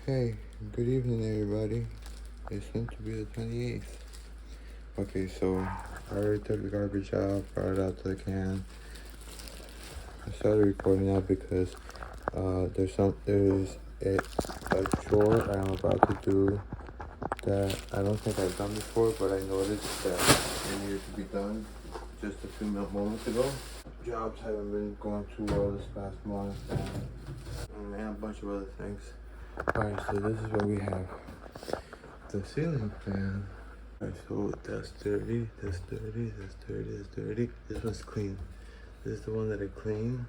Hey, good evening, everybody. It's soon to be the 28th. Okay, so I already took the garbage out, brought it out to the can. I started recording now because there's a chore I'm about to do that I don't think I've done before, but I noticed that it needed to be done just a few moments ago. Jobs haven't been going too well this past month, and a bunch of other things. Alright, so this is what we have. The ceiling fan. Alright, so that's dirty, that's dirty, that's dirty, that's dirty. This one's clean. This is the one that I clean.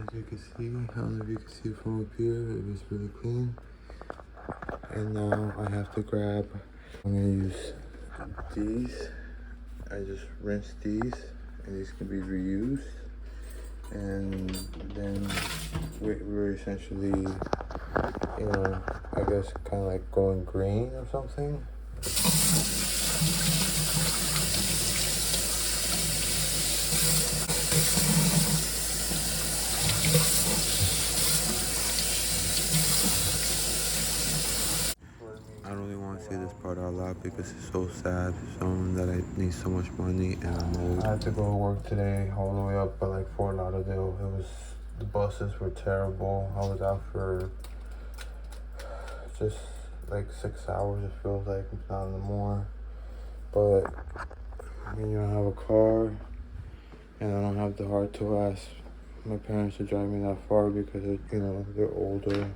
As you can see, I don't know if you can see from up here, it was really clean. And now I have to grab, I'm gonna use these. I just rinse these, and these can be reused. And then we're essentially, I guess kind of like going green or something. I don't really want to say this part out loud because it's so sad. Someone that I need so much money and I'm old. I had to go to work today all the way up at like Fort Lauderdale. The buses were terrible. I was out for just like 6 hours, it feels like, if not more. But when you don't have a car and I don't have the heart to ask my parents to drive me that far because they're older.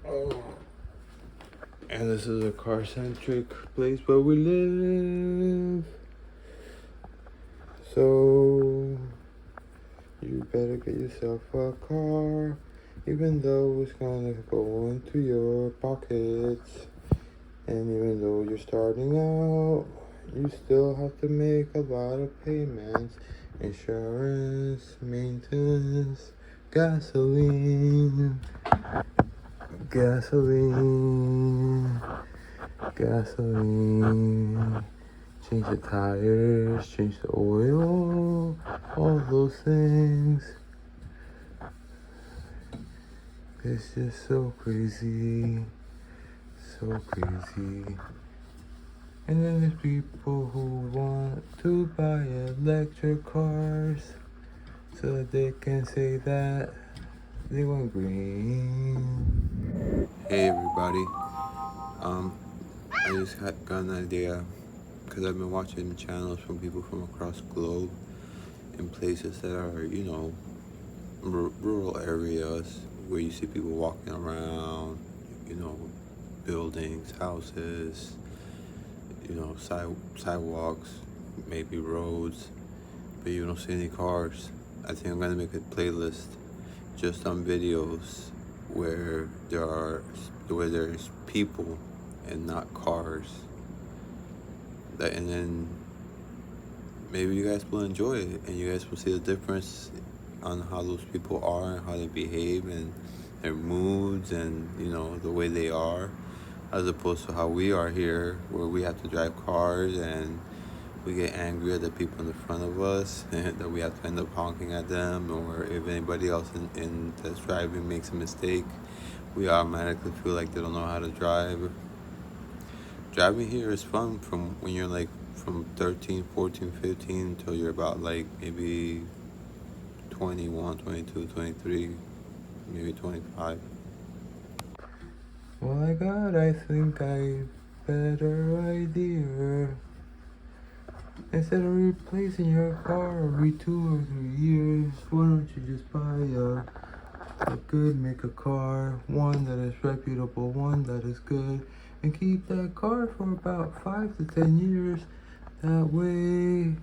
Oh. And this is a car-centric place where we live. So you better get yourself a car, even though it's gonna go into your pockets. And even though you're starting out, you still have to make a lot of payments. Insurance, maintenance, gasoline. Change the tires, change the oil, all those things. It's just so crazy. And then there's people who want to buy electric cars so that they can say that they went green. Hey everybody, I just got an idea because I've been watching channels from people from across the globe in places that are, rural areas where you see people walking around, buildings, houses, sidewalks, maybe roads, but you don't see any cars. I think I'm gonna make a playlist just on videos where there's people and not cars. And then maybe you guys will enjoy it, and you guys will see the difference on how those people are and how they behave and their moods and the way they are, as opposed to how we are here, where we have to drive cars and we get angry at the people in the front of us and that we have to end up honking at them, or if anybody else in that's driving makes a mistake, we automatically feel like they don't know how to drive. Driving here is fun from when you're like from 13, 14, 15 until you're about like maybe 21, 22, 23, maybe 25. Well, I think I better idea. Instead of replacing your car every 2 or 3 years, why don't you just buy a good maker car, one that is reputable, one that is good, and keep that car for about 5 to 10 years. That way,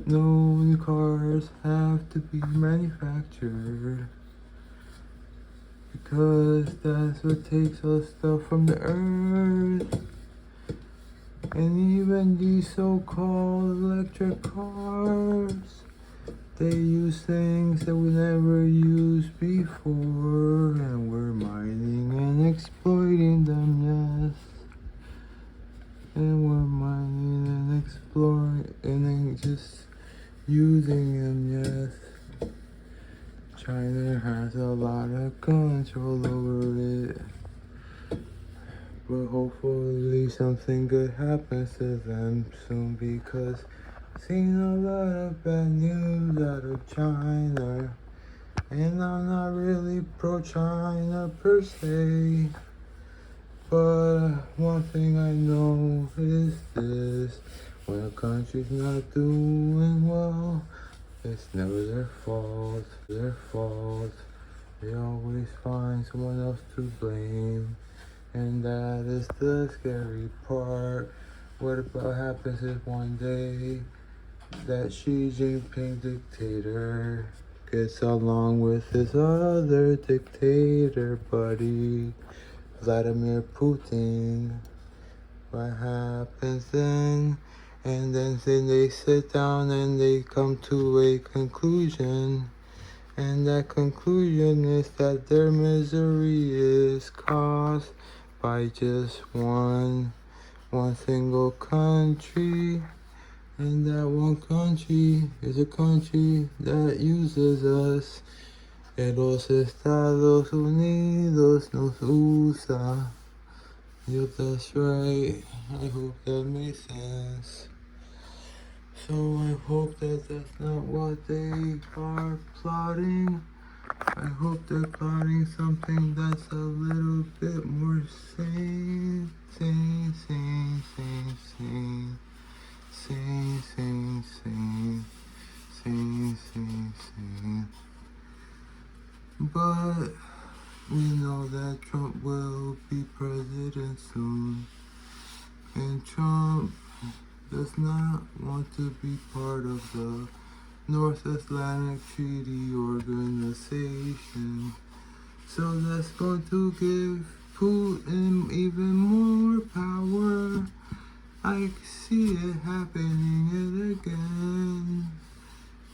no new cars have to be manufactured, because that's what takes us stuff from the earth. And even these so-called electric cars, they use things that we never used before, and we're mining and exploiting them, yes. And we're mining and exploring and then just using them, yes. China has has a lot of control over it. But hopefully something good happens to them soon, because I've seen a lot of bad news out of China. And I'm not really pro-China per se. But one thing I know is this: when a country's not doing well, it's never their fault. They always find someone else to blame. And that is the scary part. What about happens if one day that Xi Jinping dictator gets along with his other dictator buddy, Vladimir Putin? What happens then? And then they sit down and they come to a conclusion. And that conclusion is that their misery is caused by just one single country. And that one country is a country that uses us. En los Estados Unidos nos usa. Yep, that's right. I hope that makes sense. So I hope that that's not what they are plotting. I hope they're plotting something that's a little bit more sane. But we know that Trump will be president soon. And Trump does not want to be part of the North Atlantic Treaty Organization. So that's going to give Putin even more power. I see it happening yet again.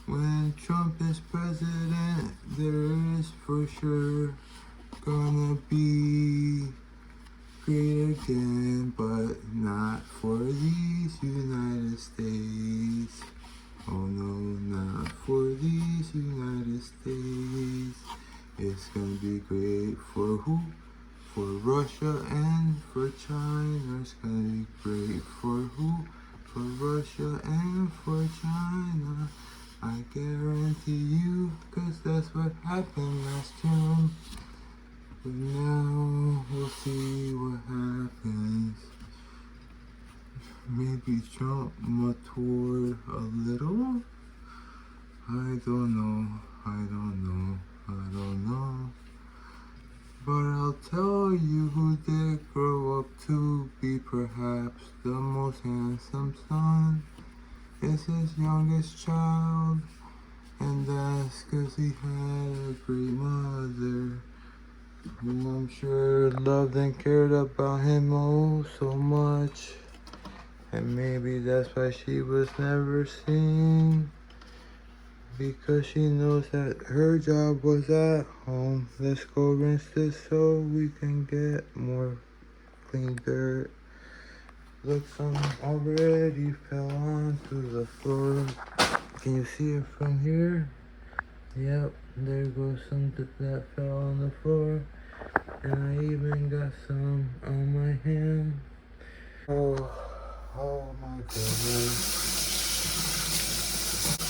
When Trump is president, there is for sure gonna be great again, but not for these United States. Oh no, not for these United States. It's gonna be great for who? For Russia and for China. It's gonna be great for who? For Russia and for China. I guarantee you, cause that's what happened last time. But now we'll see what happens. Maybe Trump matured a little? I don't know. But I'll tell you who did grow up to be perhaps the most handsome son. Is his youngest child, and that's 'cause he had a great mother, who I'm sure loved and cared about him oh so much. And maybe that's why she was never seen, because she knows that her job was at home. Let's go rinse this so we can get more clean dirt. Look, some already fell onto the floor. Can you see it from here? Yep, there goes some that fell on the floor. And I even got some on my hand. Oh my goodness.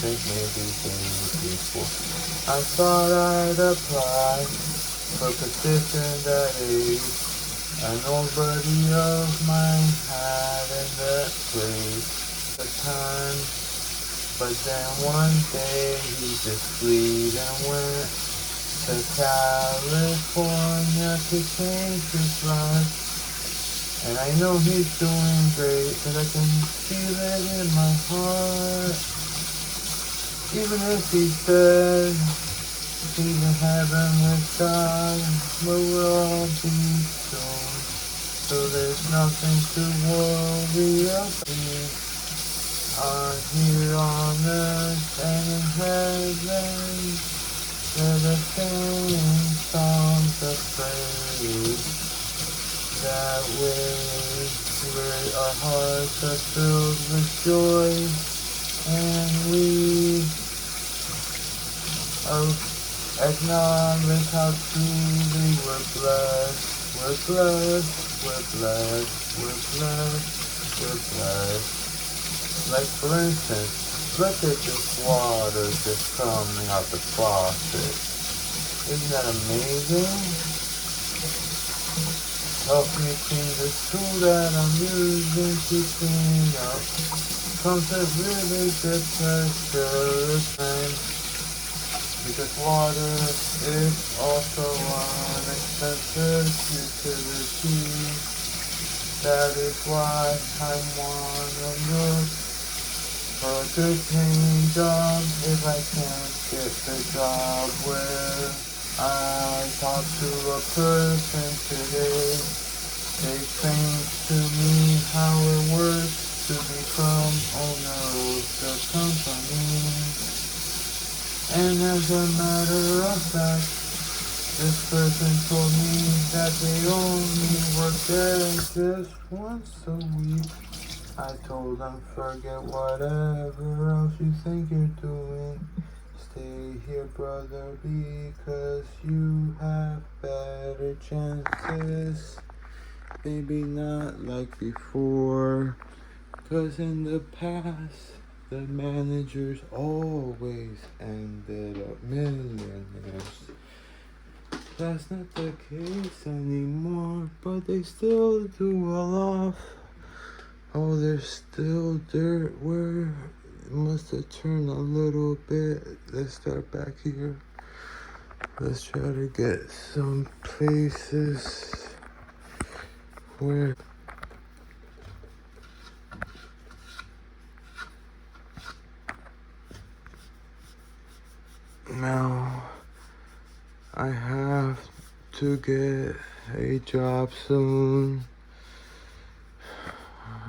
This may be people. I thought I'd apply for position that age. And nobody of mine had in that place at the time. But then one day he just fled and went to California to change his life. And I know he's doing great, 'cause I can feel it in my heart. Even if he's dead, he's in heaven with God, but we'll all be soon. So there's nothing to worry about. We are here on earth and in heaven. They're the same songs of praise. That way, where our hearts are filled with joy, and we are Acknowledge how truly we're blessed. We're blessed. We're blessed. We're blessed. We're blessed. Like for instance, look at this water just coming out the faucet. Isn't that amazing? Help me clean the tool that I'm using to clean up. Comes a really good pressure time. Because water is also an expensive utility. That is why I wanna look for a good paying job if I can't get the job where I talked to a person today. They explained to me how it works to become owner of the company. And as a matter of fact, this person told me that they only work there just once a week. I told them forget whatever else you think you're doing. Stay here, brother, because you have better chances. Maybe not like before, 'cause in the past, the managers always ended up millionaires. That's not the case anymore, but they still do well off. Oh, there's still dirt where it must have turned a little bit. Let's start back here. Let's try to get some places where now I have to get a job soon.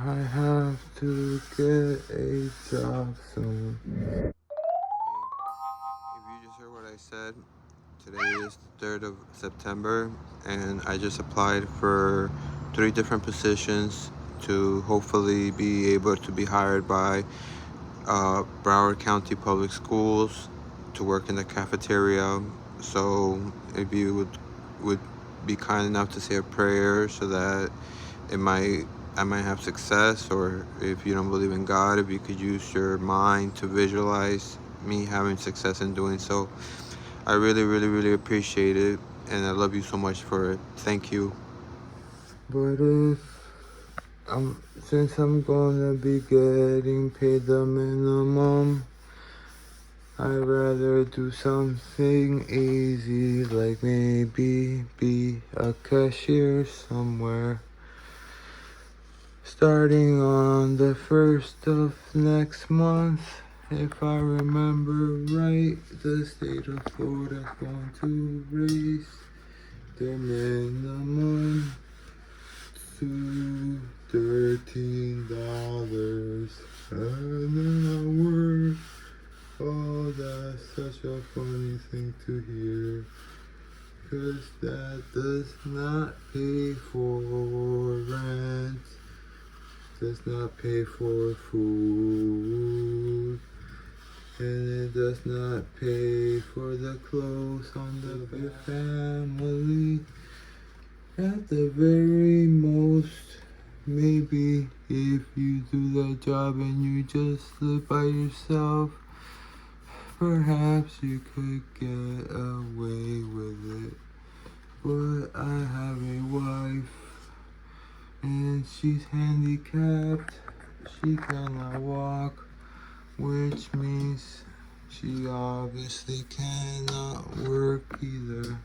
I have to get a job soon. Hey, if you just heard what I said, today is the 3rd of September, and I just applied for 3 different positions to hopefully be able to be hired by Broward County Public Schools to work in the cafeteria. So if you would be kind enough to say a prayer so that it might I might have success, or if you don't believe in God, if you could use your mind to visualize me having success in doing so. I really, really, really appreciate it, and I love you so much for it. Thank you. But since I'm gonna be getting paid the minimum, I'd rather do something easy, like maybe be a cashier somewhere. Starting on the 1st of next month, if I remember right, the state of Florida is going to raise their minimum to $13 an hour. Oh, that's such a funny thing to hear, 'cause that does not pay for rent, does not pay for food, and it does not pay for the clothes on the family. At the very most, maybe if you do that job and you just live by yourself, perhaps you could get away with it. But I have a wife, and she's handicapped. She cannot walk, which means she obviously cannot work either.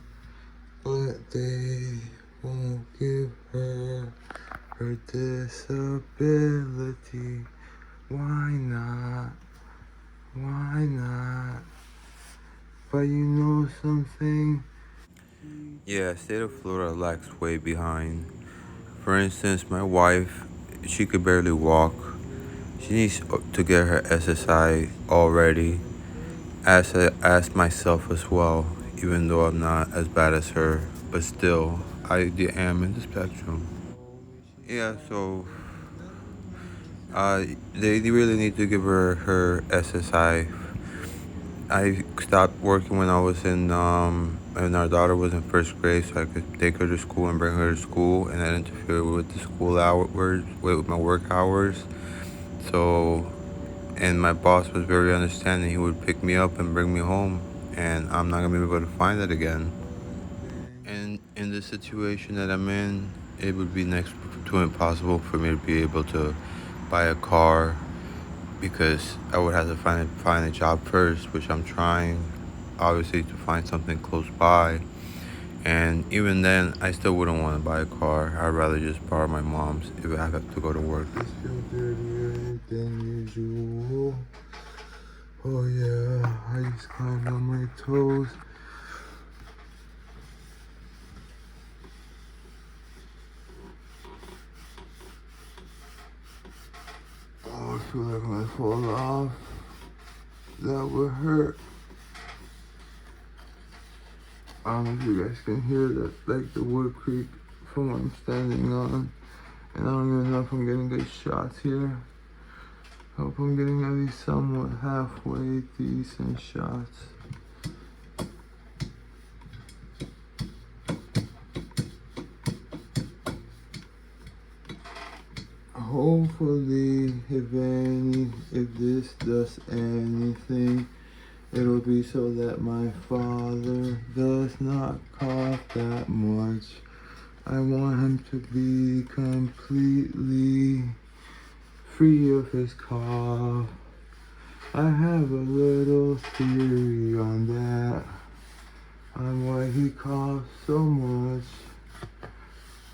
But they won't give her her disability. Why not? Why not? But you know something? Yeah, state of Florida lags way behind. For instance, my wife, she could barely walk. She needs to get her SSI already. As myself as well, even though I'm not as bad as her, but still, I am in the spectrum. Yeah, so they really need to give her her SSI I stopped working when I was when our daughter was in first grade, so I could take her to school and bring her to school, and then interfere with the school hours, with my work hours. So, and my boss was very understanding. He would pick me up and bring me home, and I'm not gonna be able to find it again. And in the situation that I'm in, it would be next to impossible for me to be able to buy a car because I would have to find a job first, which I'm trying, obviously, to find something close by. And even then, I still wouldn't want to buy a car. I'd rather just borrow my mom's if I have to go to work. I feel dirtier than usual. Oh yeah, I just climbed on my toes. Oh, I feel like I'm gonna fall off. That would hurt. I don't know if you guys can hear that, like the wood creak from what I'm standing on. And I don't even know if I'm getting good shots here. Hope I'm getting at least somewhat halfway decent shots. Hopefully, if this does anything, it'll be so that my father does not cough that much. I want him to be completely free of his cough. I have a little theory on that, on why he coughs so much.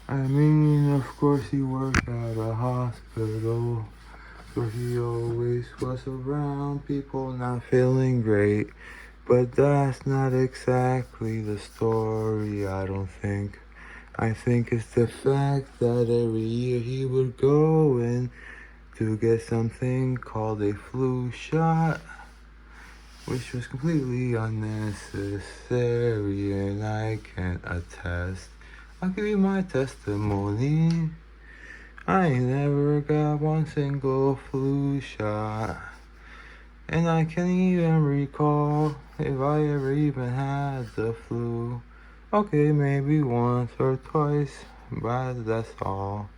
I mean, of course he worked at a hospital, so he always was around people not feeling great. But that's not exactly the story, I don't think. I think it's the fact that every year he would go in to get something called a flu shot, which was completely unnecessary, and I can attest. I'll give you my testimony. I ain't never got one single flu shot, and I can't even recall if I ever even had the flu. Okay, maybe once or twice, but that's all.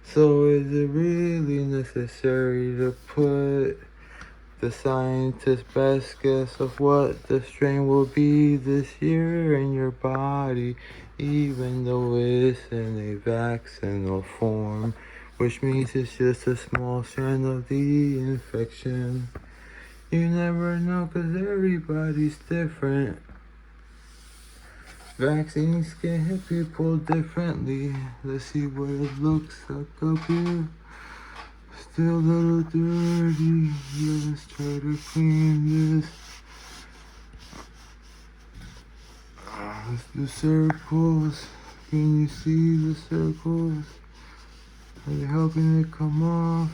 So is it really necessary to put the scientist's best guess of what the strain will be this year in your body, even though it's in a vaccinal form, which means it's just a small strand of the infection? You never know, 'cause everybody's different. Vaccines can hit people differently. Let's see what it looks like up here. Still a little dirty. Let's try to clean this. Let's do circles. Can you see the circles? Are they helping it come off?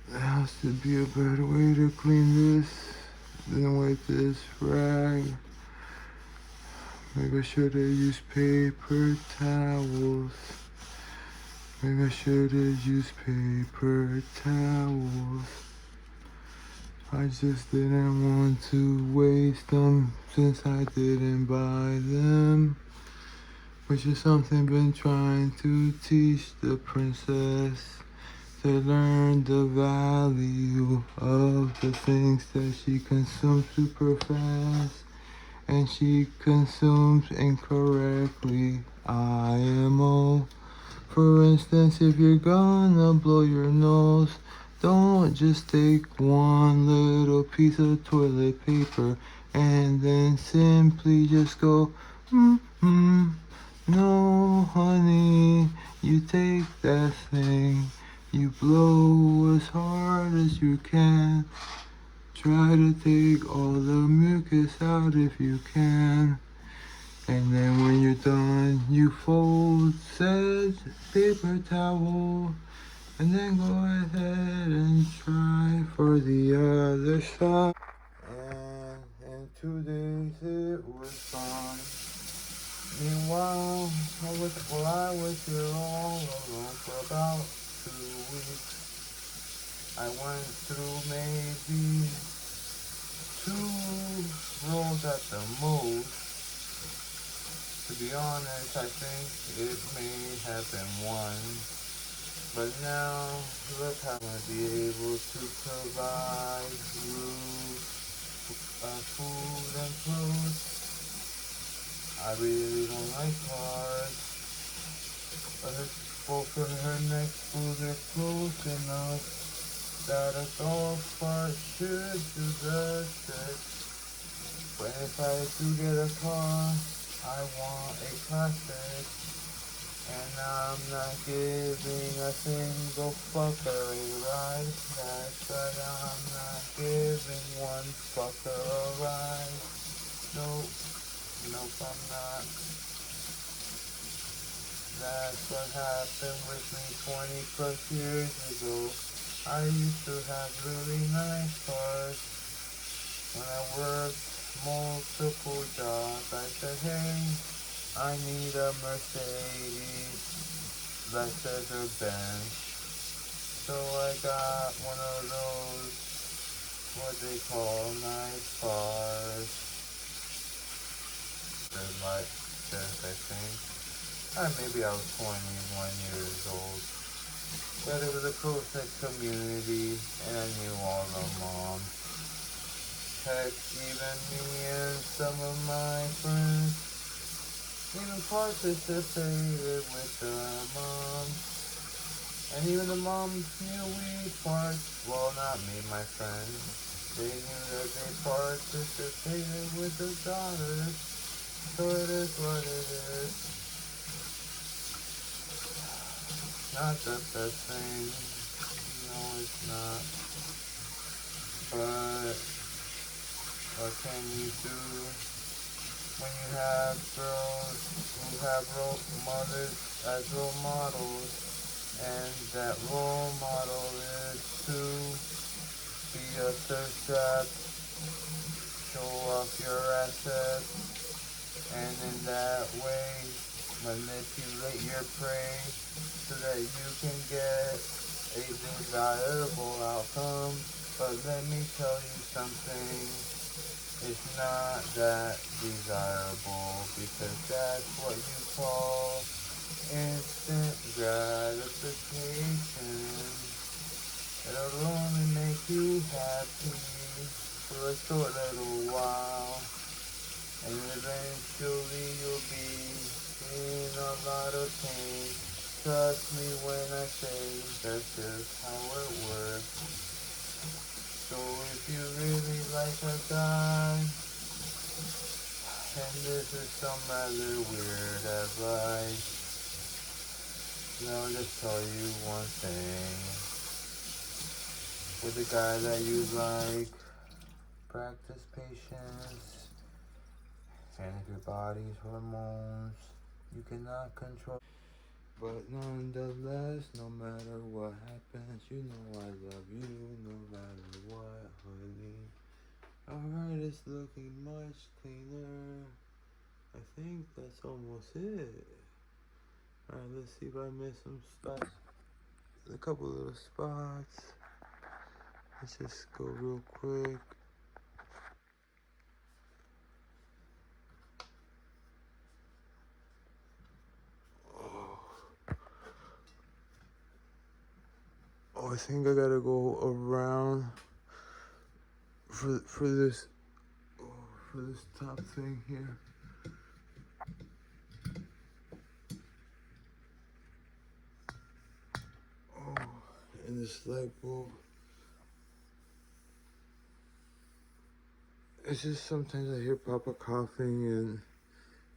There has to be a better way to clean this than with this rag. Maybe I should have used paper towels. Maybe I should have used paper towels. I just didn't want to waste them since I didn't buy them. Which is something I've been trying to teach the princess, to learn the value of the things that she consumes super fast. And she consumes incorrectly. IMO. For instance, if you're gonna blow your nose, don't just take one little piece of toilet paper and then simply just go, mm-hmm. No, honey, you take that thing, you blow as hard as you can. Try to take all the mucus out if you can. And then when you're done, you fold said paper towel. And then go ahead and try for the other side. And in 2 days it was gone. Meanwhile, I was here all alone for about 2 weeks. I went through maybe 2 rolls at the most. To be honest, I think it may have been one. But now, look how I'm gonna be able to provide food and clothes. I really don't like cars. But both of her next schools are close enough that a golf cart should do the trick. But if I do get a car, I want a classic. And I'm not giving a single fucker a ride. That's right, I'm not giving one fucker a ride. Nope, nope, I'm not. That's what happened with me 20 plus years ago. I used to have really nice cars. When I worked multiple jobs, I said, hey, I need a Mercedes, Lexus or Benz. So I got one of those, what they call nice cars. The Lexus, I think. Or maybe I was 21 years old. But it was a close-knit community, and I knew all the moms. Heck, even me and some of my friends even participated with the moms. And even the moms knew we well, not me, my friends. They knew that they participated with the daughters. So it is what it is. Not the best thing. No, it's not. But what can you do when you have girls who have mothers as role models, and that role model is to be a thirst trap, show off your assets, and in that way manipulate your prey so that you can get a desirable outcome. But let me tell you something, it's not that desirable, because that's what you call instant gratification. It'll only make you happy for a short little while, and eventually you'll be in a lot of pain. Trust me when I say that's just how it works. So if you really like a guy, and this is some rather weird advice, I'll just tell you one thing. With the guy that you like, practice patience, and if your body's hormones, you cannot control. But nonetheless, no matter what happens, you know I love you, no matter what, honey. Alright, it's looking much cleaner. I think that's almost it. Alright, let's see if I missed some spots. A couple little spots. Let's just go real quick. Oh, I think I gotta go around for this top thing here. Oh, and this light bulb. It's just sometimes I hear Papa coughing, and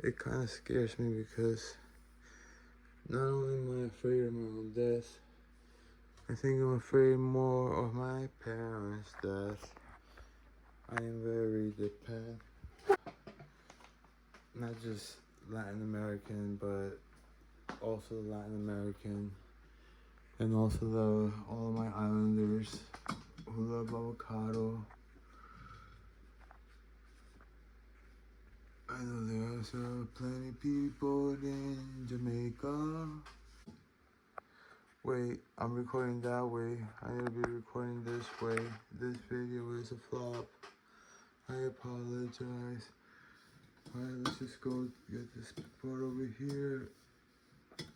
it kind of scares me, because not only am I afraid of my own death, I think I'm afraid more of my parents' death. I am very dependent, not just Latin American, but also Latin American, and also all of my islanders who love avocado. I know there are also plenty people in Jamaica. Wait, I'm recording that way. I need to be recording this way. This video is a flop. I apologize. Alright, let's just go get this part over here. Okay.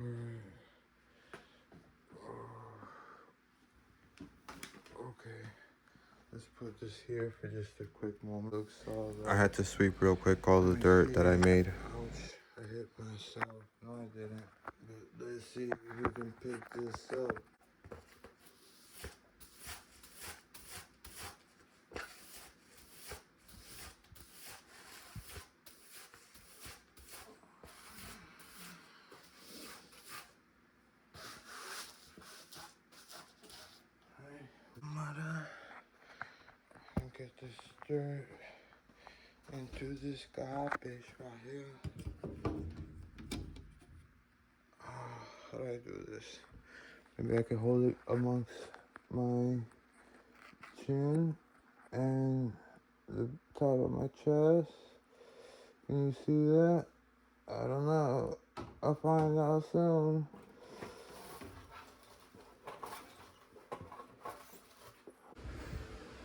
Alright. Okay. Let's put this here for just a quick moment. Looks all right. I had to sweep real quick all the dirt that I made. Ouch. I hit myself. No, I didn't. But let's see if we can pick this up. Mother, get this dirt into this garbage right here. How do I do this? Maybe I can hold it amongst my chin and the top of my chest. Can you see that? I don't know. I'll find out soon.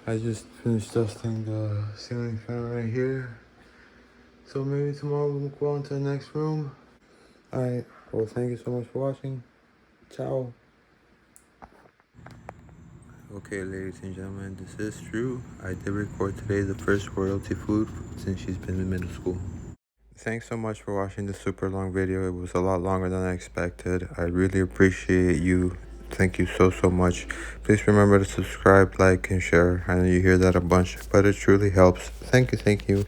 I just finished dusting the ceiling fan right here. So maybe tomorrow we'll go on to the next room. Alright, well thank you so much for watching. Ciao. Okay, ladies and gentlemen, this is true. I did record today the first royalty food since she's been in middle school. Thanks so much for watching this super long video. It was a lot longer than I expected. I really appreciate you. Thank you so much. Please remember to subscribe, like, and share. I know you hear that a bunch, but it truly helps. Thank you.